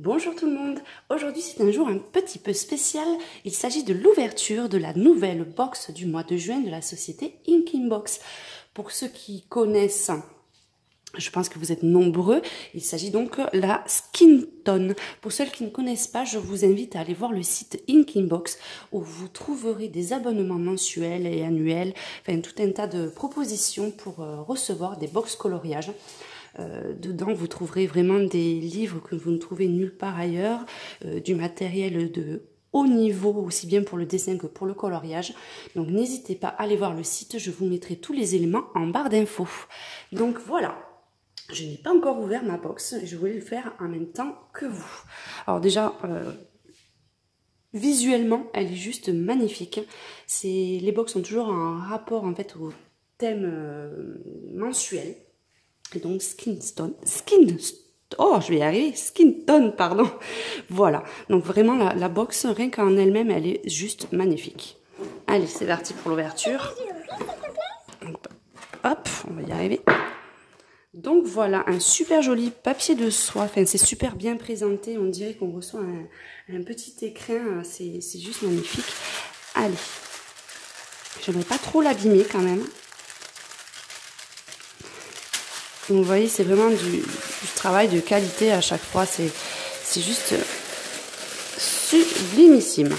Bonjour tout le monde, aujourd'hui c'est un jour un petit peu spécial, il s'agit de l'ouverture de la nouvelle box du mois de juin de la société Inking Box. Pour ceux qui connaissent, je pense que vous êtes nombreux, il s'agit donc de la Skin Tone. Pour ceux qui ne connaissent pas, je vous invite à aller voir le site Inking Box où vous trouverez des abonnements mensuels et annuels, enfin tout un tas de propositions pour recevoir des box coloriages. Dedans, vous trouverez vraiment des livres que vous ne trouvez nulle part ailleurs, du matériel de haut niveau, aussi bien pour le dessin que pour le coloriage. Donc n'hésitez pas à aller voir le site, je vous mettrai tous les éléments en barre d'infos. Donc voilà, je n'ai pas encore ouvert ma box, et je voulais le faire en même temps que vous. Alors déjà, visuellement, elle est juste magnifique. Les box sont toujours en rapport en fait au thème mensuel. Et donc Skin Tone, pardon. Voilà, donc vraiment la box, rien qu'en elle-même, elle est juste magnifique. Allez, c'est parti pour l'ouverture. Hop, on va y arriver. Donc voilà, un super joli papier de soie, enfin c'est super bien présenté, on dirait qu'on reçoit un petit écrin, c'est juste magnifique. Allez, j'aimerais pas trop l'abîmer quand même. Donc vous voyez, c'est vraiment du travail de qualité à chaque fois, c'est juste sublimissime.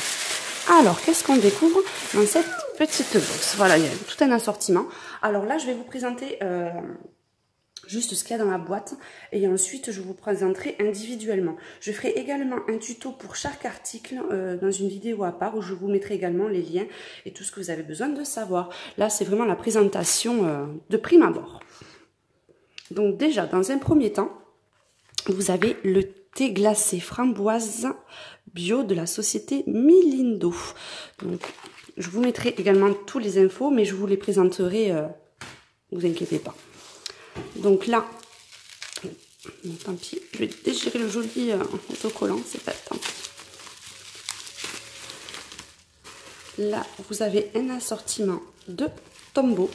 Alors, qu'est-ce qu'on découvre dans cette petite box? Voilà, il y a tout un assortiment. Alors là, je vais vous présenter juste ce qu'il y a dans la boîte et ensuite je vous présenterai individuellement. Je ferai également un tuto pour chaque article dans une vidéo à part où je vous mettrai également les liens et tout ce que vous avez besoin de savoir. Là, c'est vraiment la présentation de prime abord. Donc déjà, dans un premier temps, vous avez le thé glacé framboise bio de la société Malindo. Donc, je vous mettrai également tous les infos, mais je vous les présenterai, vous inquiétez pas. Donc là, bon, tant pis, je vais déchirer le joli autocollant, c'est pas tant pis. Là, vous avez un assortiment de Tombow.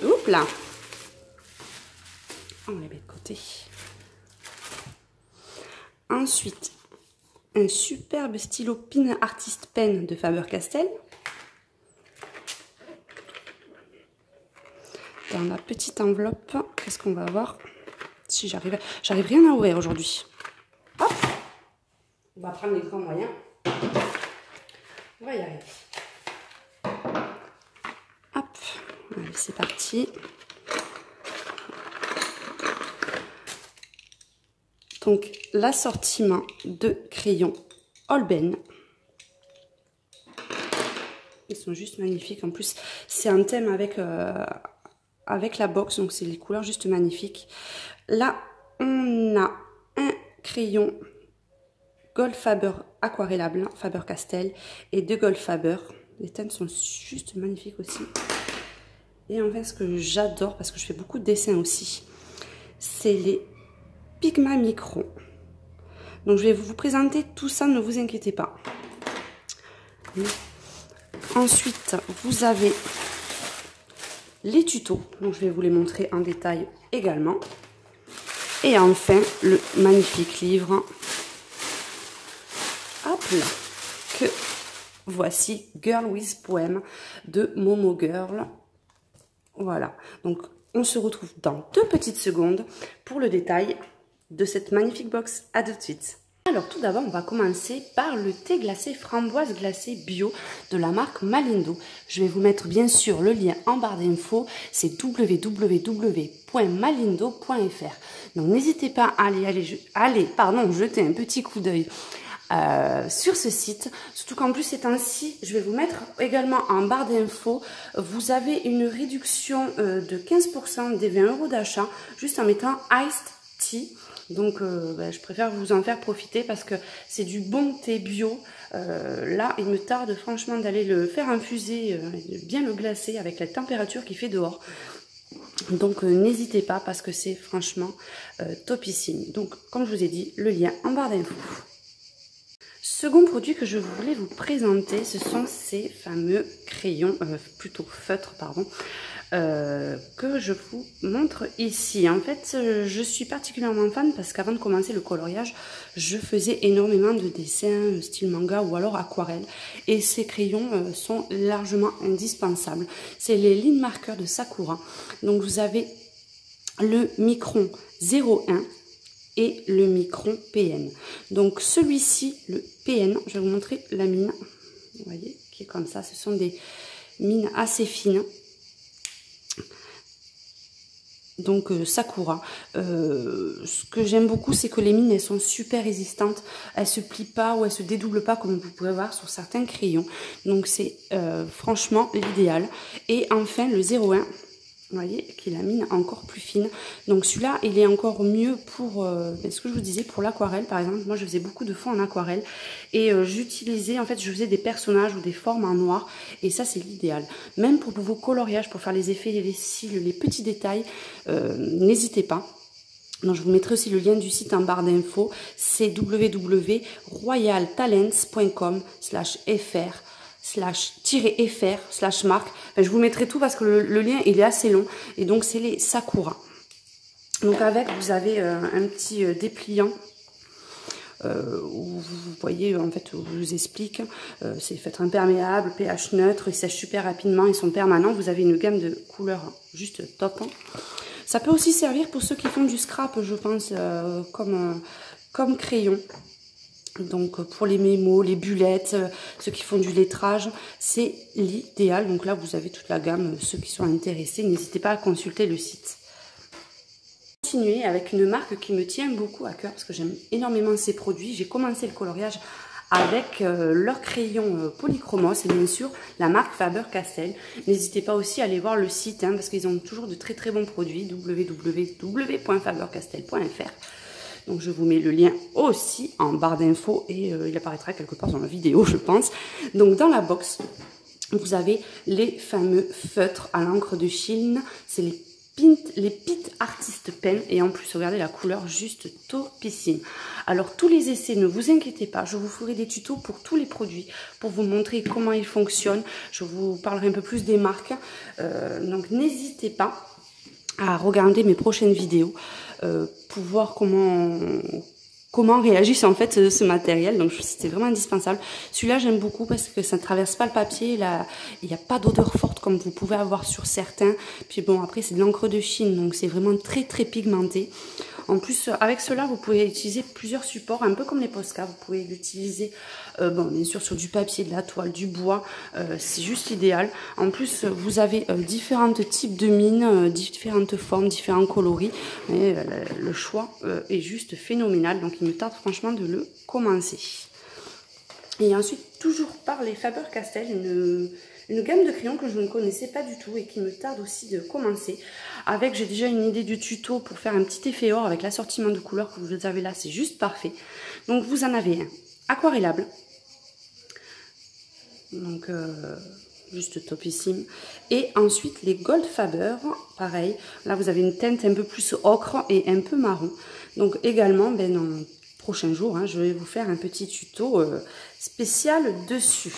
Oups là! On les met de côté. Ensuite, un superbe stylo Pin Artist Pen de Faber-Castell. Dans la petite enveloppe, qu'est-ce qu'on va avoir? Si j'arrive rien à ouvrir aujourd'hui. Hop, on va prendre les grands moyens. On va y arriver. Hop, allez, c'est parti. Donc, l'assortiment de crayons Holbein. Ils sont juste magnifiques. En plus, c'est un thème avec la box. Donc, c'est les couleurs juste magnifiques. Là, on a un crayon Goldfaber aquarellable, Faber-Castell. Et deux Goldfaber. Les thèmes sont juste magnifiques aussi. Et enfin, ce que j'adore, parce que je fais beaucoup de dessins aussi, c'est les Pigma Micro. Donc je vais vous présenter tout ça, ne vous inquiétez pas. Ensuite, vous avez les tutos. Donc je vais vous les montrer en détail également. Et enfin, le magnifique livre. Hop là. Que voici, Girl with Poem de Momo Girl. Voilà. Donc on se retrouve dans 2 petites secondes pour le détail de cette magnifique box. À tout de suite. Alors tout d'abord, on va commencer par le thé glacé framboise glacé bio de la marque Malindo. Je vais vous mettre bien sûr le lien en barre d'infos, c'est www.malindo.fr. Donc n'hésitez pas à aller jeter un petit coup d'œil sur ce site, surtout qu'en plus ces temps-ci, je vais vous mettre également en barre d'infos, vous avez une réduction de 15% des 20 € d'achat juste en mettant Iced Tea. Donc je préfère vous en faire profiter parce que c'est du bon thé bio. Là, il me tarde franchement d'aller le faire infuser, bien le glacer avec la température qu'il fait dehors. Donc n'hésitez pas parce que c'est franchement topissime. Donc comme je vous ai dit, le lien en barre d'infos. Second produit que je voulais vous présenter, ce sont ces fameux crayons, plutôt feutres, pardon, que je vous montre ici. En fait, je suis particulièrement fan parce qu'avant de commencer le coloriage, je faisais énormément de dessins style manga ou alors aquarelle. Et ces crayons sont largement indispensables. C'est les lignes marqueurs de Sakura. Donc vous avez le Micron 01 et le Micron PN. Donc celui-ci, le PN, je vais vous montrer la mine, vous voyez, qui est comme ça. Ce sont des mines assez fines. Donc Sakura. Ce que j'aime beaucoup, c'est que les mines, elles sont super résistantes. Elles se plient pas ou elles se dédoublent pas comme vous pouvez voir sur certains crayons. Donc c'est franchement l'idéal. Et enfin le 01. Vous voyez, qui est la mine encore plus fine. Donc celui-là, il est encore mieux pour, ce que je vous disais, pour l'aquarelle par exemple. Moi, je faisais beaucoup de fonds en aquarelle. Et j'utilisais, en fait, je faisais des personnages ou des formes en noir. Et ça, c'est l'idéal. Même pour vos coloriages, pour faire les effets, les cils, les petits détails, n'hésitez pas. Donc, je vous mettrai aussi le lien du site en barre d'infos. C'est www.royaltalents.com/fr. /fr/marque. Je vous mettrai tout parce que le lien il est assez long et donc c'est les Sakura. Donc avec vous avez un petit dépliant où vous voyez en fait, où je vous explique, c'est fait imperméable, pH neutre, ils sèchent super rapidement, ils sont permanents. Vous avez une gamme de couleurs juste top. Ça peut aussi servir pour ceux qui font du scrap, je pense, comme crayon. Donc pour les mémos, les bullettes, ceux qui font du lettrage, c'est l'idéal. Donc là vous avez toute la gamme, ceux qui sont intéressés, n'hésitez pas à consulter le site. Continuer avec une marque qui me tient beaucoup à cœur parce que j'aime énormément ces produits. J'ai commencé le coloriage avec leur crayon polychromos et bien sûr la marque Faber-Castell. N'hésitez pas aussi à aller voir le site parce qu'ils ont toujours de très bons produits, www.fabercastel.fr. Donc je vous mets le lien aussi en barre d'infos et il apparaîtra quelque part dans la vidéo, je pense. Donc dans la box, vous avez les fameux feutres à l'encre de Chine. C'est les Pit Artist Pen et en plus regardez la couleur juste topissime. Alors tous les essais, ne vous inquiétez pas, je vous ferai des tutos pour tous les produits pour vous montrer comment ils fonctionnent. Je vous parlerai un peu plus des marques. Donc n'hésitez pas à regarder mes prochaines vidéos pour voir comment réagissent en fait ce matériel. Donc c'était vraiment indispensable. Celui-là j'aime beaucoup parce que ça ne traverse pas le papier. Là, il n'y a pas d'odeur forte comme vous pouvez avoir sur certains. Puis bon, après c'est de l'encre de Chine, donc c'est vraiment très pigmenté. En plus, avec cela, vous pouvez utiliser plusieurs supports, un peu comme les Posca. Vous pouvez l'utiliser, bon, bien sûr, sur du papier, de la toile, du bois. C'est juste idéal. En plus, vous avez différents types de mines, différentes formes, différents coloris. Et, le choix est juste phénoménal. Donc, il me tarde franchement de le commencer. Et ensuite, toujours par les Faber-Castell, une gamme de crayons que je ne connaissais pas du tout et qui me tarde aussi de commencer. Avec, j'ai déjà une idée du tuto pour faire un petit effet or avec l'assortiment de couleurs que vous avez là, c'est juste parfait. Donc vous en avez un aquarellable, donc juste topissime. Et ensuite les Gold Faber, pareil, là vous avez une teinte un peu plus ocre et un peu marron. Donc également, dans les prochains jours, je vais vous faire un petit tuto spécial dessus.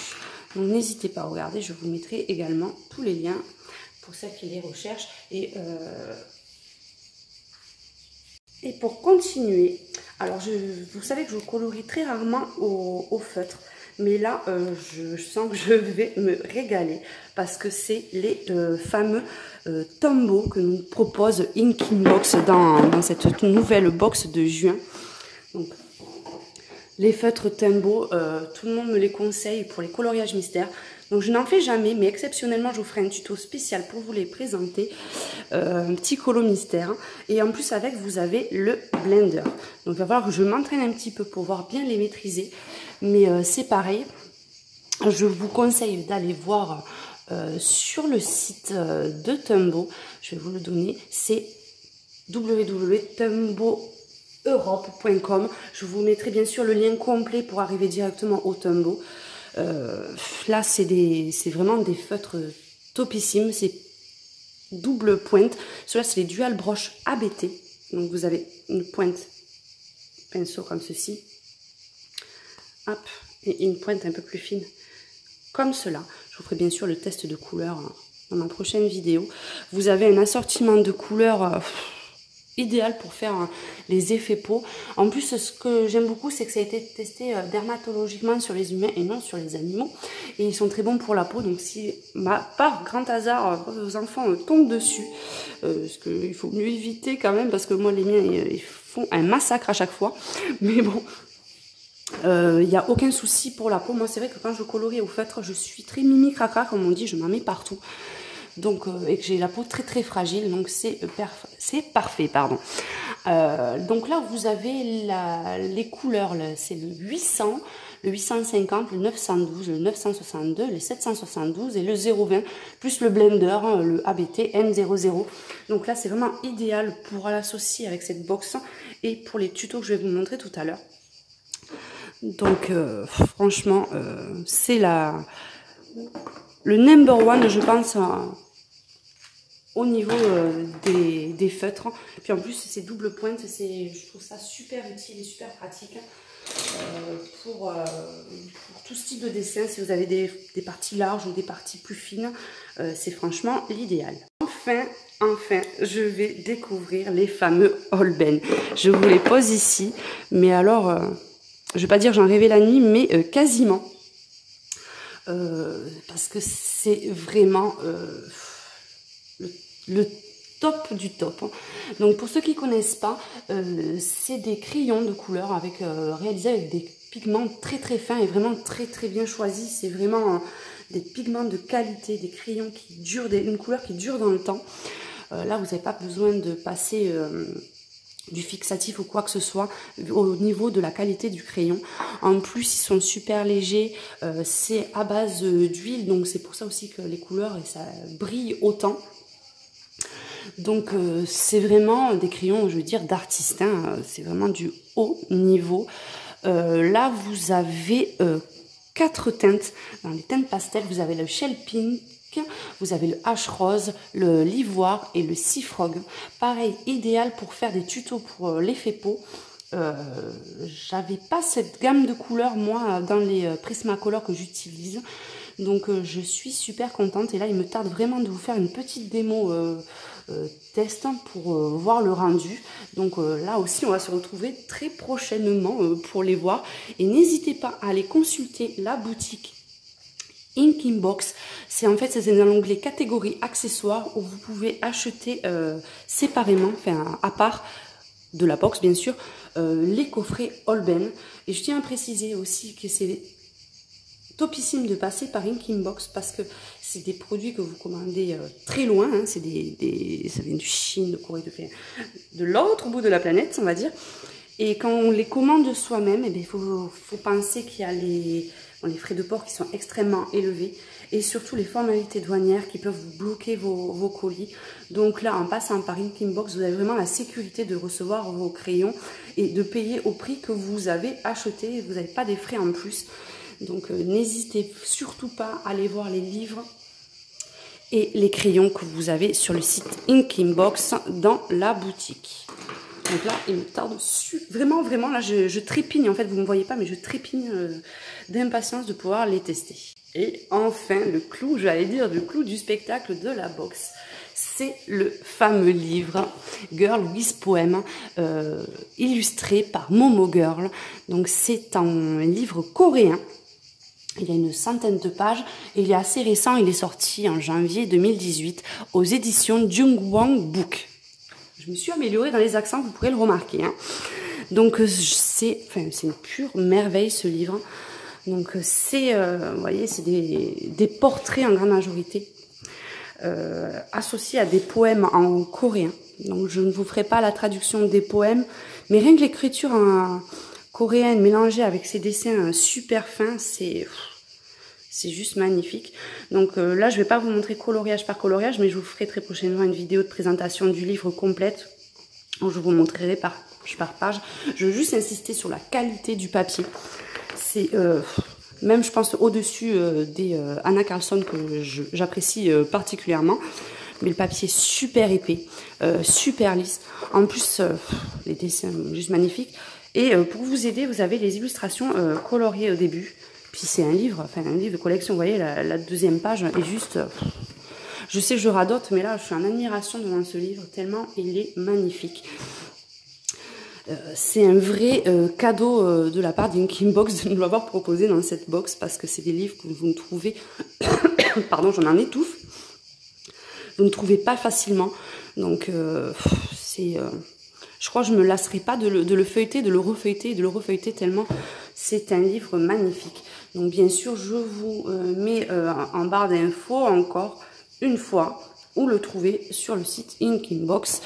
Donc n'hésitez pas à regarder, je vous mettrai également tous les liens pour celles qui les recherchent. Et pour continuer, alors vous savez que je colorie très rarement au feutre. Mais là, je sens que je vais me régaler parce que c'est les fameux Tombow que nous propose Inking Box dans cette nouvelle box de juin. Donc, les feutres Tombow, tout le monde me les conseille pour les coloriages mystères. Donc je n'en fais jamais, mais exceptionnellement je vous ferai un tuto spécial pour vous les présenter. Un petit colo mystère. Et en plus avec vous avez le blender. Donc il va falloir que je m'entraîne un petit peu pour voir bien les maîtriser. Mais c'est pareil. Je vous conseille d'aller voir sur le site de Tombow. Je vais vous le donner. C'est www.tomboweurope.com. Je vous mettrai bien sûr le lien complet pour arriver directement au Tombow. Là c'est vraiment des feutres topissimes, c'est double pointe. Cela c'est les dual broches ABT. Donc vous avez une pointe pinceau comme ceci, hop, et une pointe un peu plus fine comme cela. Je vous ferai bien sûr le test de couleur dans ma prochaine vidéo. Vous avez un assortiment de couleurs idéal pour faire les effets peau. En plus, ce que j'aime beaucoup, c'est que ça a été testé dermatologiquement sur les humains et non sur les animaux. Et ils sont très bons pour la peau. Donc si, par grand hasard, vos enfants tombent dessus, parce qu'il faut mieux éviter quand même, parce que moi, les miens, ils font un massacre à chaque fois. Mais bon, il n'y a aucun souci pour la peau. Moi, c'est vrai que quand je colorie au feutre, je suis très mimi craca, comme on dit, je m'en mets partout. Donc, et que j'ai la peau très très fragile, donc c'est parfait, pardon. Donc là, vous avez les couleurs, c'est le 800, le 850, le 912, le 962, le 772 et le 020, plus le blender, le ABT M00. Donc là, c'est vraiment idéal pour l'associer avec cette box et pour les tutos que je vais vous montrer tout à l'heure. Donc, franchement, c'est le number one, je pense, au niveau des feutres. Puis en plus, c'est double pointe, je trouve ça super utile et super pratique pour tout ce type de dessin. Si vous avez des parties larges ou des parties plus fines, c'est franchement l'idéal. Enfin, je vais découvrir les fameux Holbein. Je vous les pose ici, mais alors, je vais pas dire j'en rêvais la nuit, mais quasiment. Parce que c'est vraiment le top du top. Donc pour ceux qui ne connaissent pas, c'est des crayons de couleur réalisés avec des pigments très très fins et vraiment très très bien choisis. C'est vraiment des pigments de qualité, des crayons qui durent, une couleur qui dure dans le temps. Là vous n'avez pas besoin de passer du fixatif ou quoi que ce soit au niveau de la qualité du crayon. En plus, ils sont super légers, c'est à base d'huile, donc c'est pour ça aussi que les couleurs et ça brille autant. Donc c'est vraiment des crayons, je veux dire, d'artistes, hein. C'est vraiment du haut niveau. Là, vous avez 4 teintes. Dans les teintes pastel, vous avez le shell pink, vous avez le H rose, le l'ivoire et le sea frog. Pareil, idéal pour faire des tutos pour l'effet peau. J'avais pas cette gamme de couleurs moi dans les Prismacolor que j'utilise. Donc je suis super contente et là il me tarde vraiment de vous faire une petite démo test pour voir le rendu. Donc là aussi on va se retrouver très prochainement pour les voir. Et n'hésitez pas à aller consulter la boutique Inkingbox. C'est en fait c'est dans l'onglet catégorie accessoires où vous pouvez acheter séparément, enfin à part de la box bien sûr, les coffrets Holbein. Et je tiens à préciser aussi que c'est topissime de passer par Inkingbox parce que c'est des produits que vous commandez très loin, hein, ça vient du Chine, de Corée, de l'autre bout de la planète, on va dire. Et quand on les commande soi-même, il faut penser qu'il y a les frais de port qui sont extrêmement élevés et surtout les formalités douanières qui peuvent vous bloquer vos colis. Donc là, en passant par Inkingbox, vous avez vraiment la sécurité de recevoir vos crayons et de payer au prix que vous avez acheté. Vous n'avez pas des frais en plus. Donc n'hésitez surtout pas à aller voir les livres et les crayons que vous avez sur le site Inkingbox dans la boutique. Donc là, il me tarde vraiment, là, je trépigne. En fait, vous ne me voyez pas, mais je trépigne d'impatience de pouvoir les tester. Et enfin, le clou, j'allais dire, le clou du spectacle de la box, c'est le fameux livre Girl with Poem, illustré par Momo Girl. Donc c'est un livre coréen. Il y a une centaine de pages et il est assez récent, il est sorti en janvier 2018 aux éditions Jungwon Book. Je me suis améliorée dans les accents, vous pourrez le remarquer, hein. Donc c'est une pure merveille ce livre. Donc c'est, vous voyez, c'est des portraits en grande majorité associés à des poèmes en coréen. Donc je ne vous ferai pas la traduction des poèmes, mais rien que l'écriture en coréenne mélangée avec ces dessins super fins, c'est juste magnifique. Donc là, je ne vais pas vous montrer coloriage par coloriage, mais je vous ferai très prochainement une vidéo de présentation du livre complète où je vous montrerai page par page. Je veux juste insister sur la qualité du papier. C'est même, je pense, au-dessus des Anna Carlson que j'apprécie particulièrement. Mais le papier est super épais, super lisse. En plus, les dessins juste magnifiques. Et pour vous aider, vous avez les illustrations coloriées au début. Puis c'est un livre de collection. Vous voyez, la deuxième page est juste... Je sais, je radote, mais là, je suis en admiration devant ce livre, tellement il est magnifique. C'est un vrai cadeau de la part d'Inking Box de nous l'avoir proposé dans cette box, parce que c'est des livres que vous ne trouvez... Pardon, j'en en étouffe. Vous ne trouvez pas facilement. Donc, c'est... je crois que je ne me lasserai pas de le feuilleter, de le refeuilleter et de le refeuilleter tellement c'est un livre magnifique. Donc, bien sûr, je vous mets en barre d'infos encore une fois où le trouver sur le site Inking Box,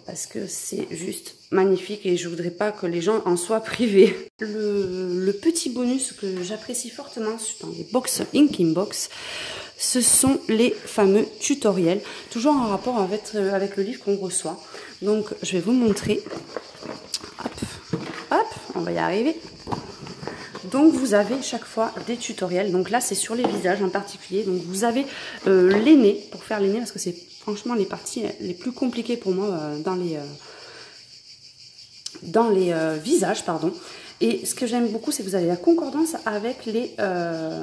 parce que c'est juste magnifique et je voudrais pas que les gens en soient privés. Le petit bonus que j'apprécie fortement dans les box Inking Box, ce sont les fameux tutoriels, toujours en rapport avec le livre qu'on reçoit. Donc je vais vous montrer. Hop, hop, on va y arriver. Donc vous avez chaque fois des tutoriels. Donc là c'est sur les visages en particulier. Donc vous avez les nez, pour faire les nez, parce que c'est franchement les parties les plus compliquées pour moi dans les visages, pardon. Et ce que j'aime beaucoup, c'est que vous avez la concordance avec les... je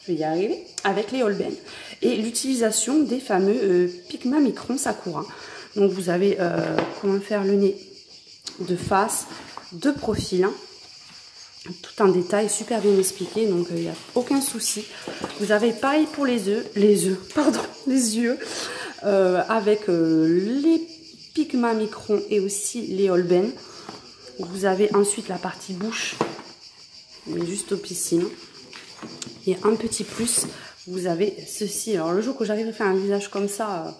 vais y arriver, avec les Holbein. Et l'utilisation des fameux Pigma Micron Sakura. Donc vous avez comment faire le nez de face, de profil, hein, tout en détail, super bien expliqué, donc il n'y a aucun souci. Vous avez pareil pour les yeux, avec les Pigma Micron et aussi les Holbein. Vous avez ensuite la partie bouche, mais juste topissime. Et un petit plus, vous avez ceci. Alors le jour que j'arriverai à faire un visage comme ça,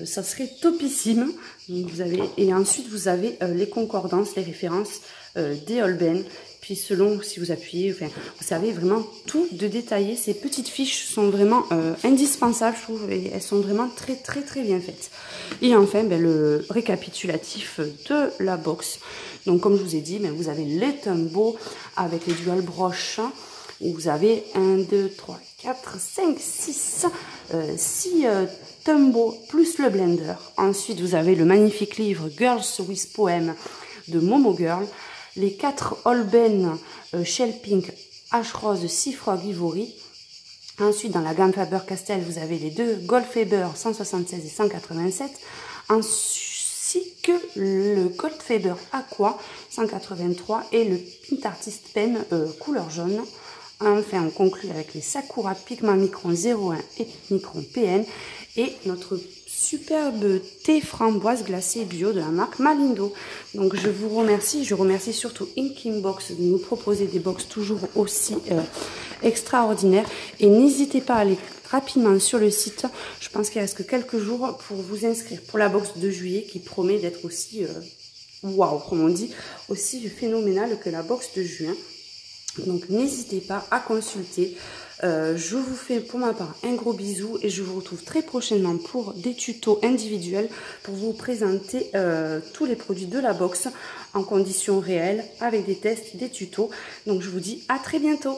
ça serait topissime. Donc, vous avez, et ensuite vous avez les concordances, les références des Holbein. Puis selon si vous appuyez, enfin, vous savez vraiment tout de détailler. Ces petites fiches sont vraiment indispensables, je trouve, et elles sont vraiment très très très bien faites. Et enfin, ben, le récapitulatif de la box. Donc comme je vous ai dit, ben, vous avez les Tombow avec les dual broches. Et vous avez 1, 2, 3, 4, 5, 6, 6 Tombow plus le blender. Ensuite, vous avez le magnifique livre Girls with Poem de Momo Girl. Les 4 Holbein Shell Pink H Rose Seafrog Ivory. Ensuite, dans la gamme Faber-Castell, vous avez les 2 Goldfaber 176 et 187. Ainsi que le Goldfaber Aqua 183 et le Pint Artist Pen couleur jaune. Enfin, on conclut avec les Sakura Pigma Micron 01 et Micron PN et notre superbe thé framboise glacé bio de la marque Malindo. Donc je vous remercie, je remercie surtout Inking Box de nous proposer des box toujours aussi extraordinaires. Et n'hésitez pas à aller rapidement sur le site. Je pense qu'il reste que quelques jours pour vous inscrire pour la box de juillet qui promet d'être aussi, waouh, comme on dit, aussi phénoménale que la box de juin. Donc n'hésitez pas à consulter. Je vous fais pour ma part un gros bisou et je vous retrouve très prochainement pour des tutos individuels pour vous présenter tous les produits de la box en conditions réelles avec des tests, des tutos. Donc je vous dis à très bientôt.